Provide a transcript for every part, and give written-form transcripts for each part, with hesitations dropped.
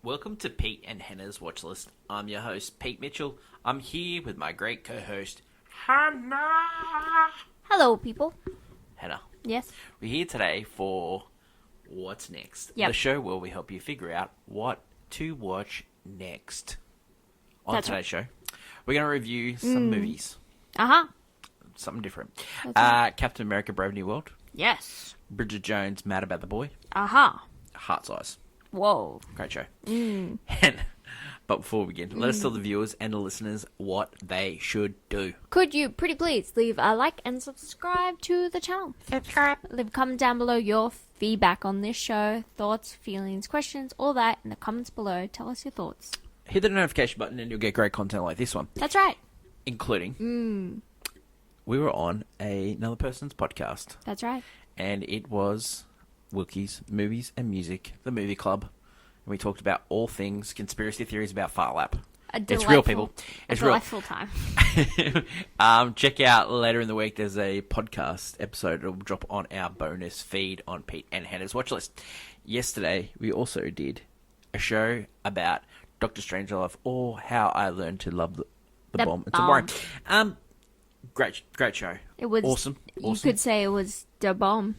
Welcome to Pete and Hannah's Watch List. I'm your host, Pete Mitchell. I'm here with my great co-host, Hannah. Hello, people. Hannah, Yes. we're here today for What's Next? Yep. The show where we help you figure out what to watch next. On That's today's show, we're going to review some movies. Uh-huh. Something different. That's Captain America Brave New World, Yes. Bridget Jones Mad About the Boy, Uh-huh. Heart Size. Whoa. Great show. But before we begin, let us tell the viewers and the listeners what they should do. Could you, pretty please, leave a like and subscribe to the channel? Subscribe. Leave a comment down below your feedback on this show, thoughts, feelings, questions, all that in the comments below. Tell us your thoughts. Hit the notification button and you'll get great content like this one. That's right. Including, we were on another person's podcast. That's right. And it was Wilkie's Movies and Music, the movie club. And we talked about all things conspiracy theories about Far Lap. It's real, people. It's real. Delightful time. Check out later in the week. There's a podcast episode that will drop on our bonus feed on Pete and Hannah's Watch List. Yesterday, we also did a show about Doctor Strangelove, or how I learned to love the bomb. It's a great show. It was awesome. You could say it was the bomb.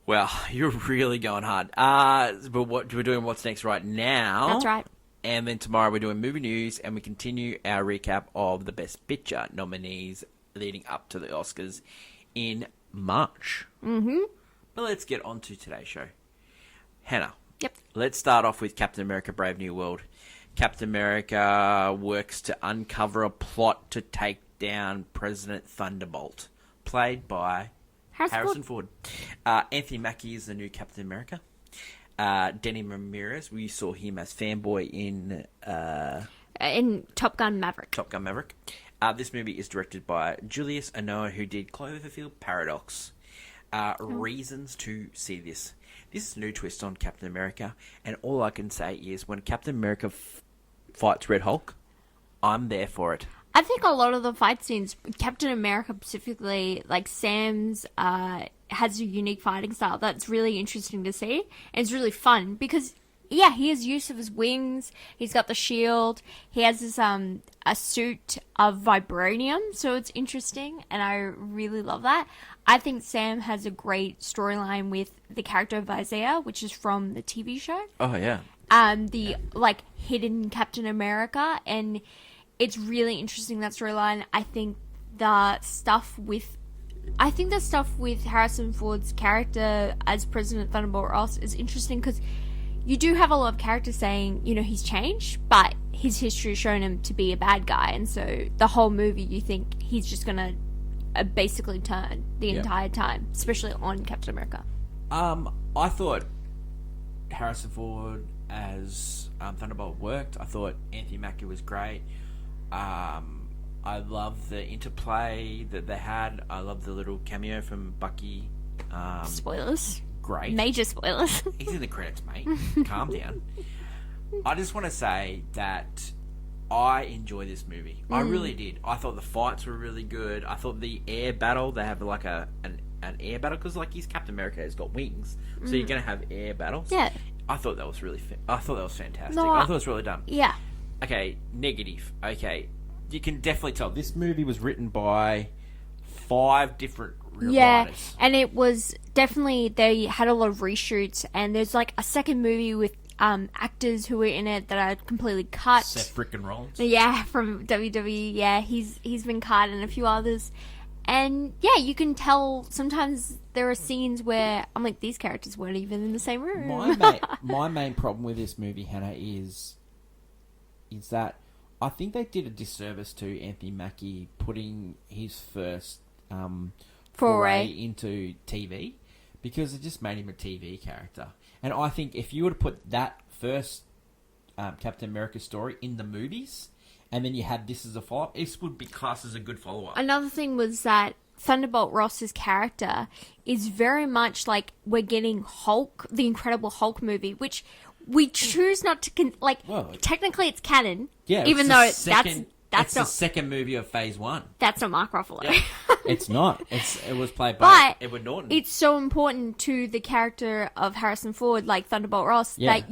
Well, you're really going hard. But we're doing What's Next right now. That's right. And then tomorrow we're doing movie news, and we continue our recap of the Best Picture nominees leading up to the Oscars in March. Mm-hmm. But let's get on to today's show. Hannah. Yep. Let's start off with Captain America Brave New World. Captain America works to uncover a plot to take down President Thunderbolt, played by Harrison Ford. Anthony Mackie is the new Captain America. Denny Ramirez, we saw him as Fanboy in Top Gun Maverick. Top Gun Maverick. This movie is directed by Julius Onah, who did Cloverfield Paradox. Reasons to see this. This is a new twist on Captain America, and all I can say is when Captain America fights Red Hulk, I'm there for it. I think a lot of the fight scenes, Captain America specifically, like Sam's, has a unique fighting style that's really interesting to see. And it's really fun because, yeah, he has use of his wings. He's got the shield. He has this a suit of vibranium, so it's interesting, and I really love that. I think Sam has a great storyline with the character of Isaiah, which is from the TV show. Oh yeah. The hidden Captain America, and it's really interesting, that storyline. I think the stuff with Harrison Ford's character as President Thunderbolt Ross is interesting because you do have a lot of characters saying, he's changed, but his history has shown him to be a bad guy, and so the whole movie you think he's just gonna basically turn the entire time, especially on Captain America. I thought Harrison Ford as Thunderbolt worked. I thought Anthony Mackie was great. I love the interplay that they had. I love the little cameo from Bucky. Spoilers. Great. Major spoilers. He's in the credits, mate. Calm down. I just want to say that I enjoy this movie. I really did. I thought the fights were really good. I thought the air battle, they have like an air battle because he's Captain America, he's got wings, so you're gonna have air battles. Yeah. I thought that was really. I thought that was fantastic. No, I thought it was really done. Yeah. Okay, negative. Okay, you can definitely tell this movie was written by 5 different writers. And it was definitely, they had a lot of reshoots, and there's like a second movie with actors who were in it that are completely cut. Seth frickin' Rollins. Yeah, from WWE. Yeah, he's been cut, and a few others. And yeah, you can tell sometimes there are scenes where I'm like, these characters weren't even in the same room. My main problem with this movie, Hannah, is that I think they did a disservice to Anthony Mackie putting his first foray into TV, because it just made him a TV character. And I think if you were to put that first Captain America story in the movies, and then you had this as a follow-up, this would be classed as a good follow-up. Another thing was that Thunderbolt Ross's character is very much like we're getting Hulk, the Incredible Hulk movie, which we choose not to technically it's canon. Yeah, even though it's the second movie of Phase 1. That's not Mark Ruffalo. Yeah. It's not. It was played by Edward Norton. It's so important to the character of Harrison Ford, like Thunderbolt Ross, that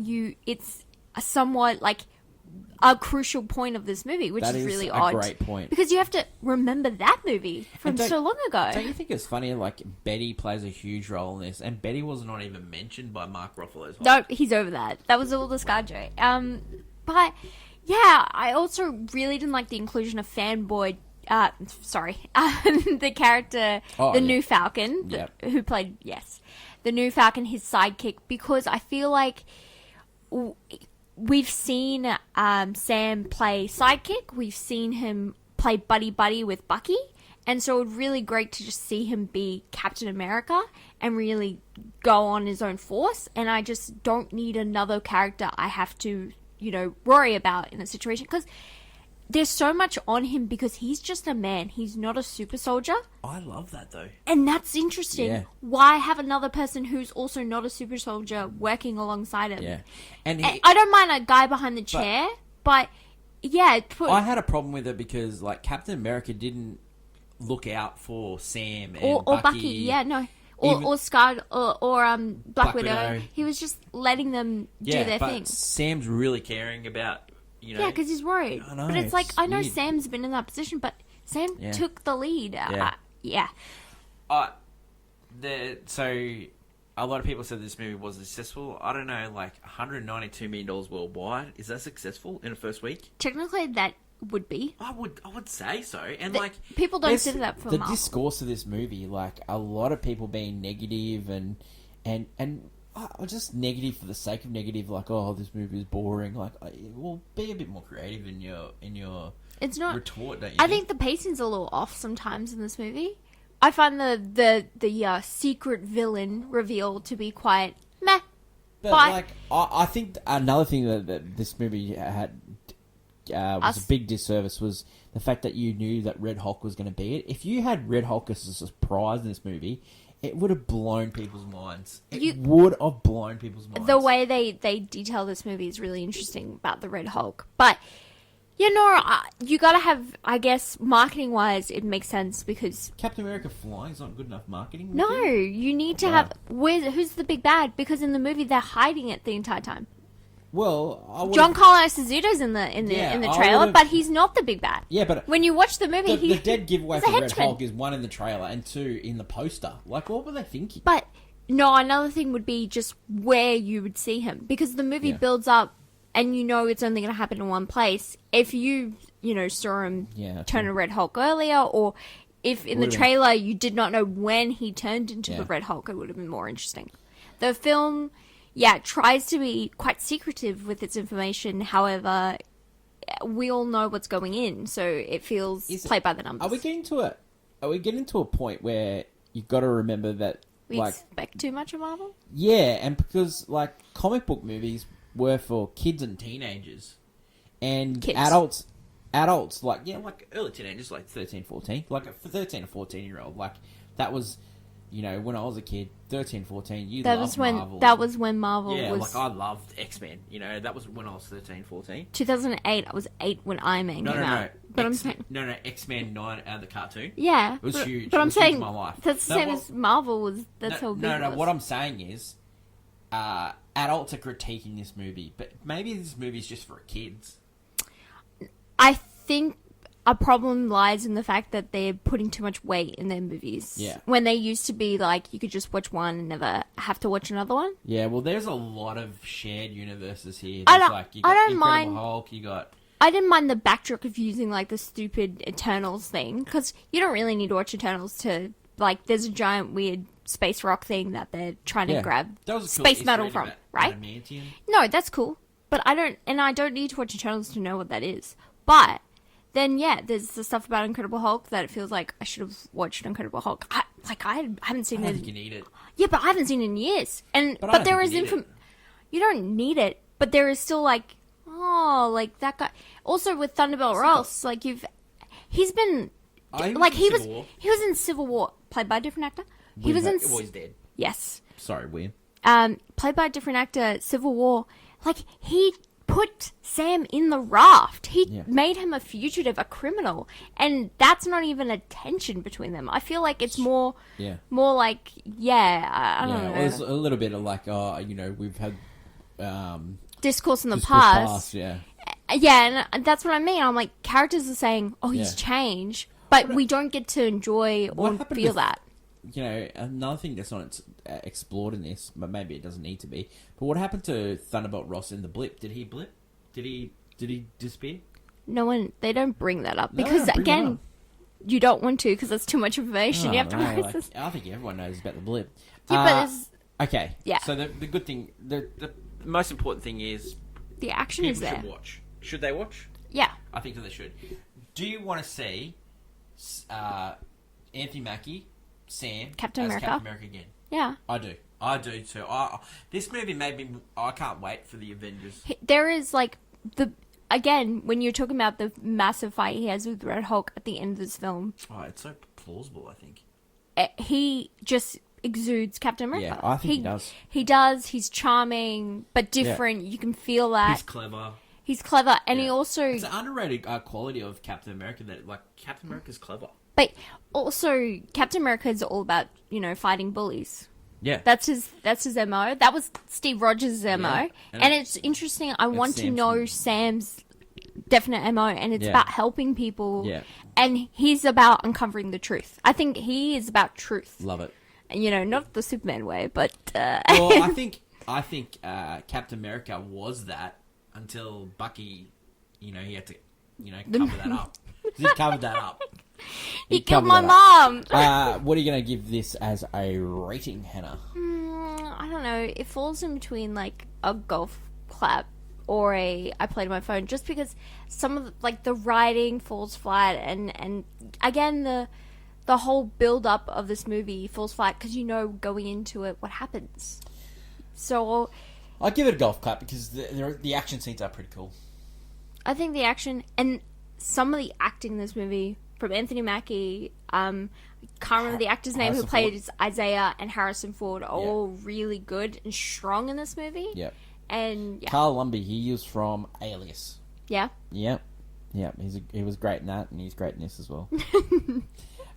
a somewhat like a crucial point of this movie, which That is is really a odd. great point. Because you have to remember that movie from And so long ago. Don't you think it's funny? Like Betty plays a huge role in this, and Betty was not even mentioned by Mark Ruffalo's Hulk. No, he's over that. That was all the ScarJo. But yeah, I also really didn't like the inclusion of Fanboy. The character, new Falcon, who played the new Falcon, his sidekick, because I feel like we've seen Sam play sidekick, we've seen him play buddy with Bucky, and so it would really great to just see him be Captain America and really go on his own force. And I just don't need another character I have to, worry about in a situation, because there's so much on him because he's just a man. He's not a super soldier. I love that though. And that's interesting. Yeah. Why have another person who's also not a super soldier working alongside him? Yeah, and I don't mind a guy behind the chair, but yeah. I had a problem with it because like Captain America didn't look out for Sam and or Bucky. Yeah, no. Or Scar or Black Widow. He was just letting them do their thing. Sam's really caring about. Yeah, because he's worried. I know, but it's like, I know weird. Sam's been in that position, but Sam took the lead. Yeah. So a lot of people said this movie was successful. I don't know, like $192 million worldwide. Is that successful in the first week? Technically, that would be. I would say so. And people don't consider that for the Marvel. discourse of this movie, like a lot of people being negative and just negative for the sake of negative, like, oh, this movie is boring. Like, well, be a bit more creative in your it's not retort, don't you? I think the pacing's a little off sometimes in this movie. I find the secret villain reveal to be quite meh. But like, I think another thing that this movie had was a big disservice was the fact that you knew that Red Hulk was going to be it. If you had Red Hulk as a surprise in this movie, it would have blown people's minds. It would have blown people's minds. The way they detail this movie is really interesting about the Red Hulk. But, you got to have, I guess, marketing-wise, it makes sense because... Captain America flying is not good enough marketing. No, you need to have... Who's the big bad? Because in the movie, they're hiding it the entire time. Well, Giancarlo Esposito's in the trailer, but he's not the big bad. Yeah, but when you watch the movie, the dead giveaway for Red Hulk is 1 in the trailer and 2 in the poster. Like, what were they thinking? But no, another thing would be just where you would see him, because the movie builds up, and it's only going to happen in one place. If you saw him turn a Red Hulk earlier, or if in the trailer you did not know when he turned into the Red Hulk, it would have been more interesting. The film. Yeah, it tries to be quite secretive with its information. However, we all know what's going in, so it feels played by the numbers. Are we getting to a point where you've got to remember that we expect too much of Marvel? Yeah, and because like comic book movies were for kids and teenagers, and adults like early teenagers, like 13, 14, like a 13 or 14-year-old, like that was. When I was a kid, 13, 14, Marvel. That was when Marvel was... Yeah, like I loved X-Men. That was when I was 13, 14. 2008, I was 8 when Iron Man came out. But I'm saying... No, X-Men 9 out of the cartoon. Yeah. It was huge. But I'm saying my life. that's the same as Marvel was... That's how big it was. What I'm saying is adults are critiquing this movie, but maybe this movie's just for kids. I think... a problem lies in the fact that they're putting too much weight in their movies. Yeah. When they used to be like, you could just watch one and never have to watch another one. Yeah, well, there's a lot of shared universes here. I don't mind. Hulk, I didn't mind the backdrop of using like the stupid Eternals thing, because you don't really need to watch Eternals to like. There's a giant weird space rock thing that they're trying to grab space metal from, right? No, that's cool, but I don't need to watch Eternals to know what that is, but. Then there's the stuff about Incredible Hulk that it feels like I should have watched Incredible Hulk. I haven't seen it. I don't think you need it. Yeah, but I haven't seen it in years. But there is you don't need it, but there is still like that guy. Also with Thunderbolt Ross, like he's been like he was in Civil War, played by a different actor. He's dead. Yes. Sorry, weird. Played by a different actor. Civil War, like he put Sam in the raft. He made him a fugitive, a criminal, and that's not even a tension between them. I feel like it's more like I don't know. Well, there's a little bit of like, we've had discourse in the Discourse past. yeah. Yeah, and that's what I mean. I'm like, characters are saying, "Oh, he's Yeah. changed," but we don't get to enjoy What or happened feel to- that. You know, another thing that's not explored in this, but maybe it doesn't need to be. But what happened to Thunderbolt Ross in the blip? Did he blip? Did he disappear? No one, they don't bring that up No, because bring that again, up. you don't want to because that's too much information. Oh, You have to no, write like, this. I think everyone knows about the blip. Yeah, but it's, Okay. Yeah. So the good thing, The most important thing is the action is people there. should watch. Should they watch? Yeah, I think that they should. Do you want to see Anthony Mackie, Sam, Captain as America. Captain America again? yeah. I do. I do too. This movie made me. I can't wait for the Avengers. There is like again when you're talking about the massive fight he has with Red Hulk at the end of this film, Oh, it's so plausible. I think. he just exudes Captain America. Yeah, I think he does. He does. He's charming but different. You can feel that He's clever. he's clever, and he Yeah. also, It's an underrated quality of Captain America that, like, Captain America's clever. but also Captain America is all about fighting bullies. yeah. That's his MO. That was Steve Rogers' MO. Yeah. And it's interesting. I want to Sam's know MO. Sam's definite MO, and it's Yeah. about helping people. Yeah. And he's about uncovering the truth. I think he is about truth. Love it. Not the Superman way, but Well, I think Captain America was that until Bucky, he had to, cover that up. He covered that up. he killed covered my that up. mom. What are you going to give this as a rating, Hannah? I don't know. It falls in between like a golf clap or I played on my phone, just because some of the writing falls flat, and again the whole build up of this movie falls flat because going into it what happens. So I'll give it a golf clap because the action scenes are pretty cool. I think the action and some of the acting in this movie from Anthony Mackie, can't remember the actor's name who Harrison played Ford. Isaiah, and Harrison Ford are all really good and strong in this movie. Yep. And yeah, Carl Lumbly, he was from Alias. yeah. Yep. He was great in that, and he's great in this as well.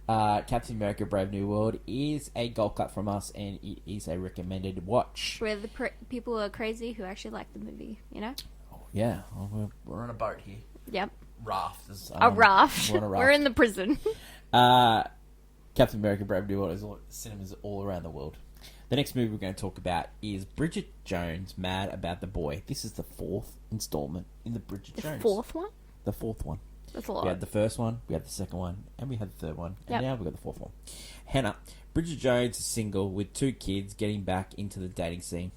Captain America: Brave New World is a golf clap from us, and it is a recommended watch. Where the people are crazy who actually like the movie, Yeah, we're on a boat here. Yep. Raft. A raft. We're on a raft. We're in the prison. Captain America: Brave New World is cinemas all around the world. The next movie we're going to talk about is Bridget Jones: Mad About the Boy. This is the fourth installment in the Bridget The Jones. fourth one? The fourth one. That's a lot. We had the first one, we had the second one, and we had the third one, and Yep. now we've got the fourth one. Hannah, Bridget Jones is single with 2 kids, getting back into the dating scene.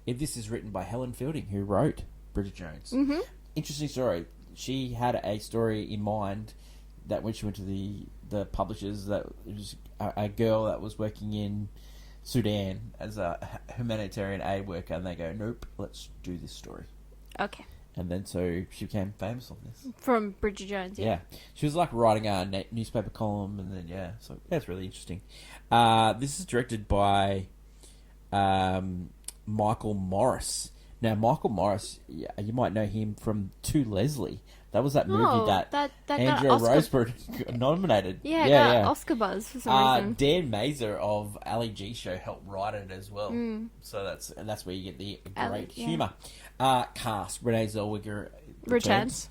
This is written by Helen Fielding, who wrote Bridget Jones. Mm-hmm. Interesting story. She had a story in mind that when she went to the publishers, that it was a girl that was working in Sudan as a humanitarian aid worker, and they go, nope, let's do this story. Okay. And then so she became famous on this. From Bridget Jones, yeah. Yeah, she was like writing a newspaper column, and then so that's really interesting. This is directed by Michael Morris. Now, Michael Morris, you might know him from To Leslie. That was that movie that got Andrea Oscar. Roseberg nominated. Yeah, got Oscar buzz for some reason. Dan Mazer of Ali G Show helped write it as well. So that's where you get the Ali, great yeah. humour. Cast: Renee Zellweger Returns.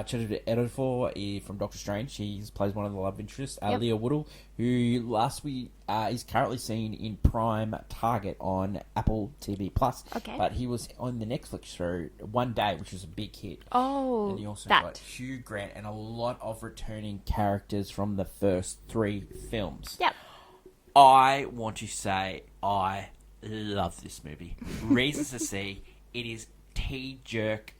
Jennifer Ediford from Doctor Strange. She plays one of the love interests. Yep. Leah Woodall, who last week is currently seen in Prime Target on Apple TV Plus. Okay. But he was on the Netflix show One Day, which was a big hit. Oh, And he also that. got Hugh Grant and a lot of returning characters from the first 3 films. Yep. I want to say I love this movie. Reasons to see. It is T-jerk,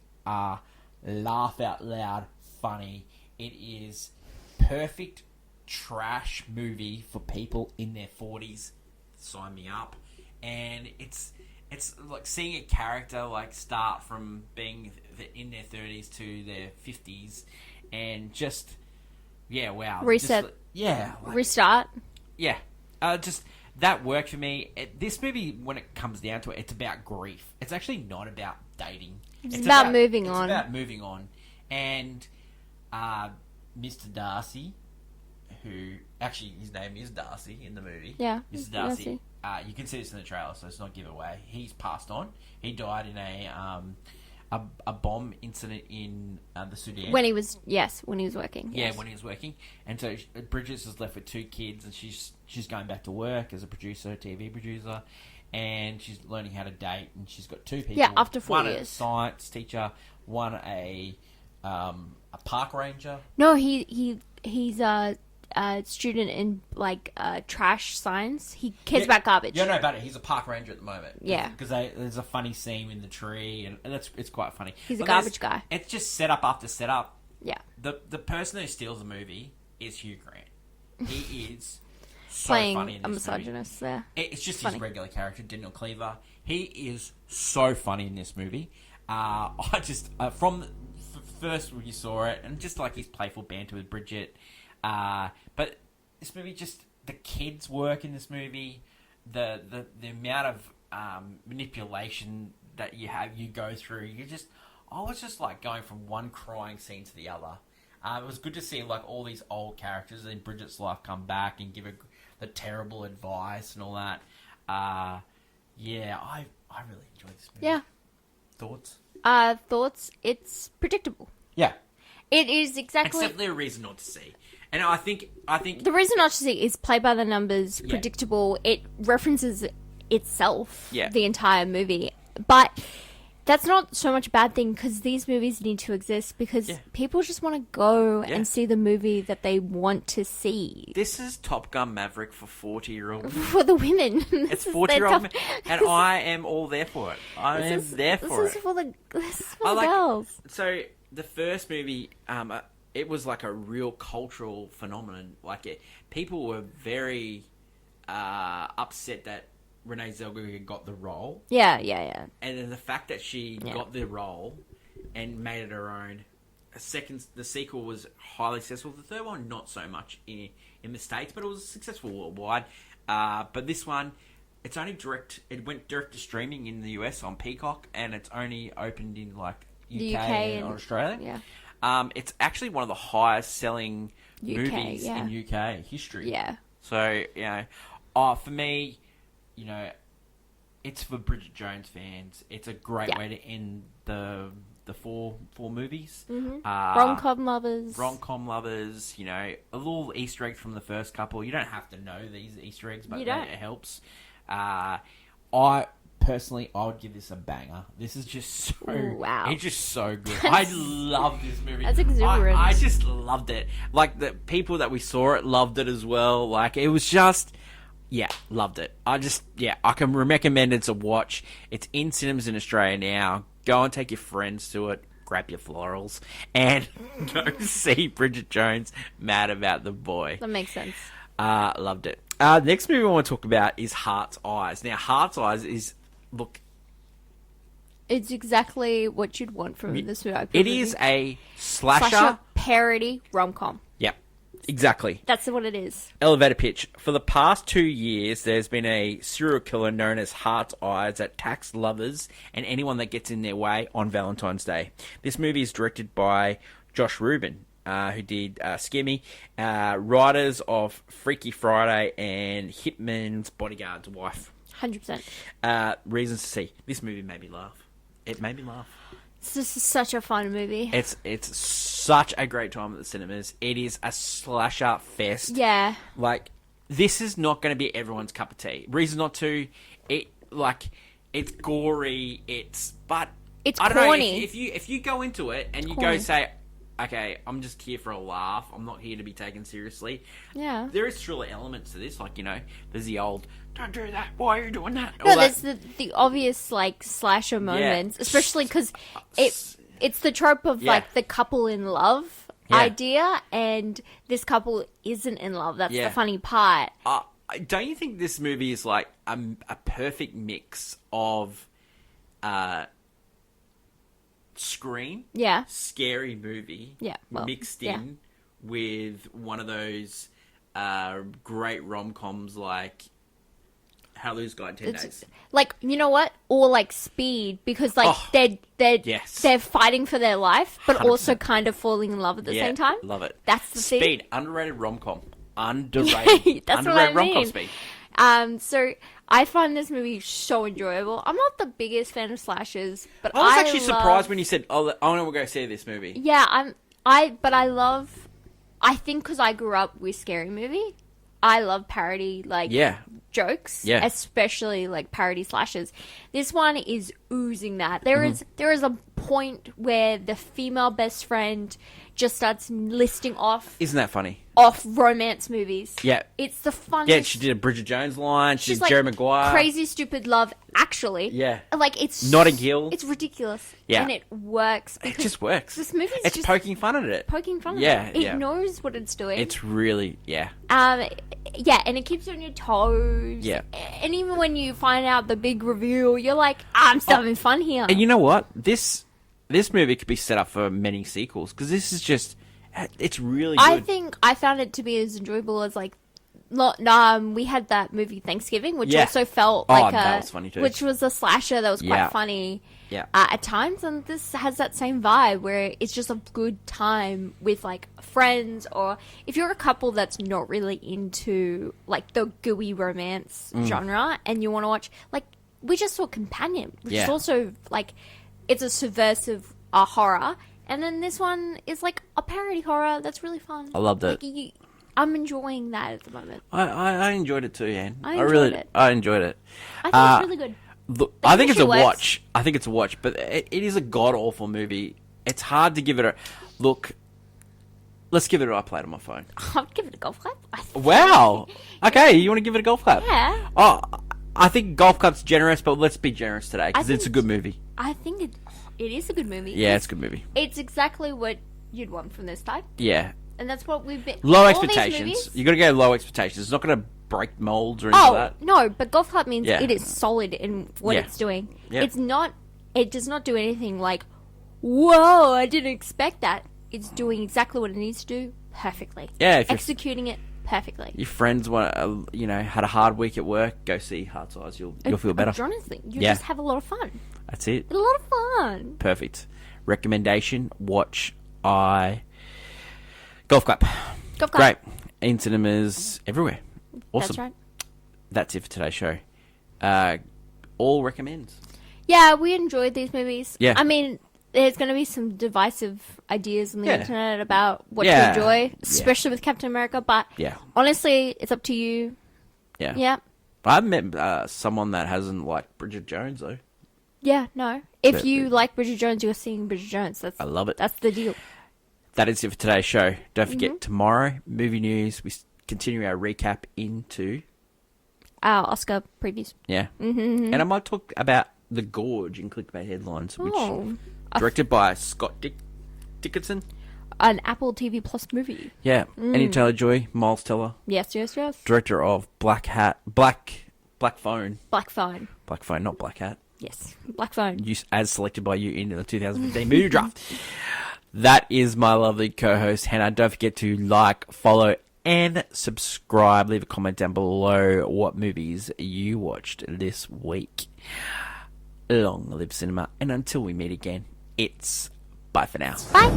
Laugh out loud, funny. It is perfect trash movie for people in their 40s. Sign me up. And it's like seeing a character start from being in their 30s to their 50s, and just wow, Reset. Restart. Yeah, just that worked for me. This movie, when it comes down to it, it's about grief. It's actually not about dating. It's about moving it's on. about moving on. And Mr. Darcy, who actually his name is Darcy in the movie. Yeah, Mr. Darcy. You can see this in the trailer, so it's not giveaway. He's passed on. He died in a bomb incident in the Sudan. When he was working. Yeah, yes. when he was working. And so Bridget is left with 2 kids, and she's going back to work as a producer, TV producer, and she's learning how to date, and she's got 2 people. Yeah, after 4 one years. a science teacher, one a park ranger. No, he's a student in like trash science. He cares about garbage. Yeah, no, but he's a park ranger at the moment. Yeah. Because there's a funny scene in the tree, and it's quite funny. He's a But garbage guy. It's just setup after setup. Yeah. The person who steals the movie is Hugh Grant. He is so Playing funny in a this movie. misogynist there. It's just Funny. his regular character, Daniel Cleaver. He is so funny in this movie. I just from first when you saw it, and just like his playful banter with Bridget. But this movie, just the kids' work in this movie, the amount of manipulation that you go through. I was just like going from one crying scene to the other. It was good to see like all these old characters in Bridget's life come back and give her the terrible advice and all that. Yeah, I really enjoyed this movie. Yeah. Thoughts? Thoughts? It's predictable. Yeah. It is exactly. It's definitely a reason not to see. And I think The reason not to see is play by the numbers, Yeah. predictable. It references itself, Yeah. the entire movie. But that's not so much a bad thing because these movies need to exist because Yeah. people just want to go Yeah. and see the movie that they want to see. this is Top Gun Maverick for 40-year-olds. For the women. It's 40-year-old, and I am all there for it. I am there for This it. is for the I like- girls. So the first movie, it was like a real cultural phenomenon. People were very upset that Renee Zellweger got the role, Yeah, yeah, yeah. and then the fact that she Yeah. got the role and made it her own. The sequel was highly successful. The third one, not so much in the States, but it was successful worldwide. But this one, it went direct to streaming in the US on Peacock, and it's only opened in like The UK and and- Australia. Yeah. It's actually one of the highest selling UK, movies yeah. in UK history. Yeah. So, for me, it's for Bridget Jones fans. It's a great Yeah. way to end the four movies. Mm-hmm. Uh, Rom-com lovers. Rom-com lovers, a little Easter eggs from the first couple. You don't have to know these Easter eggs, but You don't. it helps. I personally, I would give this a banger. This is just so... Ooh, wow. It's just so good. I love this movie. That's exuberant. I just loved it. Like, the people that we saw it loved it as well. Like, it was just... Yeah, loved it. I can recommend it to watch. It's in cinemas in Australia now. Go and take your friends to it. Grab your florals. And go see Bridget Jones mad about the boy. That makes sense. Loved it. Next movie I want to talk about is Heart's Eyes. Now, Heart's Eyes look, It's exactly what you'd want from this movie. it is a slasher. parody rom-com. Yep, exactly. That's what it is. Elevator pitch. For the past 2 years, there's been a serial killer known as Heart's Eyes that attacks lovers and anyone that gets in their way on Valentine's Day. This movie is directed by Josh Rubin, who did Scare Me, writers of Freaky Friday and Hitman's Bodyguard's Wife. 100%. Reasons to see. This movie made me laugh. It made me laugh. This is such a fun movie. It's such a great time at the cinemas. It is a slasher fest. Yeah. Like, this is not going to be everyone's cup of tea. Reason not to. It's gory. It's I don't know, corny. if you go into it and you corny. go say, okay, I'm just here for a laugh. I'm not here to be taken seriously. Yeah. There is thriller elements to this. Like, there's the old, don't do that. Why are you doing that? No, All that. there's the obvious like slasher moments, especially because it's the trope of Yeah. like the couple in love Yeah. idea, and this couple isn't in love. That's Yeah. the funny part. Don't you think this movie is like a perfect mix of Scream, Yeah. scary movie, Yeah, well, mixed yeah. in with one of those great rom-coms like How to Lose a Guy in 10 Days. Like, you know what? Or like Speed, because like Oh, they're yes. they're fighting for their life, but 100%. also kind of falling in love at the same time. Love it. That's the thing. Speed, underrated rom-com. Underrated. That's what I underrated rom-com mean. Speed. So I find this movie so enjoyable. I'm not the biggest fan of slashers, but I was actually love... surprised when you said, "Oh, I want to go see this movie." Yeah, but I love. I think because I grew up with Scary Movie, I love parody jokes. Yeah. Especially like parody slashers. This one is oozing that. There is a point where the female best friend just starts listing off Isn't that funny? romance movies. Yeah. It's the funnest. Yeah, she did a Bridget Jones line. She She's did like Jerry Maguire. Crazy Stupid Love, actually. Yeah. Like, it's... Notting Hill. It's ridiculous. Yeah. And it works. It just works. This movie's It's just poking fun at it. poking fun Yeah, at it. It yeah. knows what it's doing. It's really, yeah. Yeah, and it keeps you on your toes. Yeah. And even when you find out the big reveal, you're like, I'm still having fun here. And you know what? This movie could be set up for many sequels because this is just, it's really good. I think I found it to be as enjoyable as like, we had that movie Thanksgiving, which Yeah. also felt Oh, like that was funny too. which was a slasher that was quite Yeah. funny. Yeah. At times, and this has that same vibe where it's just a good time with like friends, or if you're a couple that's not really into like the gooey romance Mm. genre and you want to watch, like, we just saw Companion, which Yeah. is also like, it's a subversive horror, and then this one is like a parody horror that's really fun. I loved it. Like, I'm enjoying that at the moment. I enjoyed it too, Anne. I enjoyed it. I enjoyed it. I think it's really good. Look, The I think it's a chemistry works. watch. I think it's a watch, but it is a god awful movie. It's hard to give it a look. Let's give it a play on my phone. I'd give it a golf clap. I think. Wow. Okay, you want to give it a golf clap? Yeah. Oh, I think golf clap's generous, but let's be generous today because I it's a think good movie. I think it is a good movie. Yeah, it's a good movie. It's exactly what you'd want from this type, Yeah. and that's what we've been. Low all these expectations. movies- You got to go low expectations. It's not going to break molds or anything Oh like that. no, but golf clap means Yeah. it is solid in what Yeah. it's doing. Yeah. It's not. It does not do anything like, whoa! I didn't expect that. It's doing exactly what it needs to do perfectly. Yeah, if you're- executing it perfectly. Your friends want, had a hard week at work. Go see Heart's Eyes. You'll feel better. Honestly, you Yeah. just have a lot of fun. That's it. A lot of fun. Perfect. Recommendation: watch Golf Clap. Golf clap. Great. In cinemas everywhere. Awesome. That's right. That's it for today's show. All recommends. Yeah, we enjoyed these movies. Yeah. I mean, there's going to be some divisive ideas on the Yeah. internet about what Yeah. to enjoy, Yeah. especially with Captain America, but Yeah. honestly, it's up to you. Yeah. Yeah. I've met someone that hasn't liked Bridget Jones though. Yeah, no. If But- you like Bridget Jones, you're seeing Bridget Jones. I love it. That's the deal. That is it for today's show. Don't forget Mm-hmm. tomorrow movie news. We continue our recap into Our Oscar previews. yeah, and I might talk about The Gorge in clickbait headlines, which Oh. directed by Scott Dickinson. An Apple TV Plus movie. Yeah, Annie Taylor-Joy, Miles Teller, Yes, yes, yes. director of Black Phone, Black Phone. Black Phone, not Black Hat. Yes, Black Phone. As selected by you in the 2015 movie draft. That is my lovely co-host Hannah. Don't forget to like, follow, and subscribe. Leave a comment down below what movies you watched this week. Long live cinema, and until we meet again, it's bye for now. Bye.